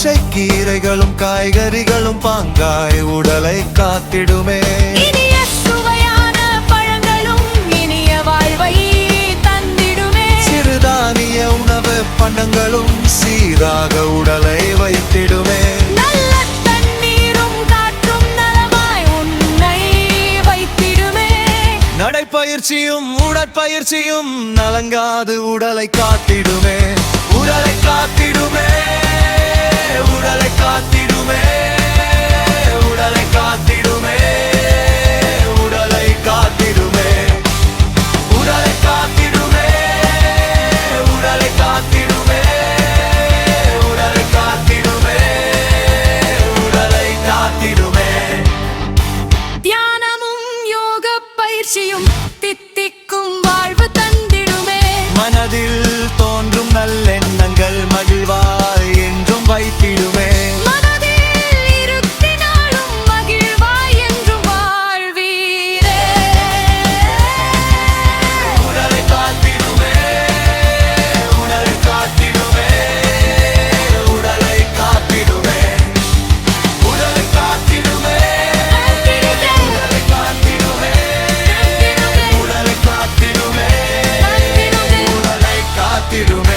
பச்சை கீரைகளும் காய்கறிகளும் பாங்காய் உடலை காத்திடுமே. இனிய சுவையான பழங்களும் இனிய வாழ்வை தந்திடுமே. சிறுதானிய உணவு பண்டங்களும் சீராக உடலை வைத்திடுமே. நல்ல தண்ணீரும் காற்றும் நலமாய் உன்னை வைத்திடுமே. நடைப்பயிற்சியும் உடற்பயிற்சியும் நலங்காது உடலை காத்திடுமே. உடலை காத்திடுமே. உடலை காத்திடுமே. உடலை காத்திடுமே. உடலை காத்திடுமே. உடலை காத்திடுமே. உடலை காத்திடுமே. உடலை காத்திடுமே. உடலை காத்திடுமே. தியானமும் யோக பயிற்சியும் தித்திக்கும் வாழ்வு தந்திடுமே. மனதில் தோன்றும் நல்லெண்ணங்கள் மகிழ்வாய் என்றும் வைத்திடுமே. மனதில் இருத்தினாலும் மகிழ்வாய் என்றும் வாழ்வீரே. உடலை காத்திடுமே. உடலை காத்திடுமே. உடலை காத்திடுமே. உடலை காத்திடுமே. உடலை காத்திடுமே. உடலை காத்திடுமே. உடலை காத்திடுமே.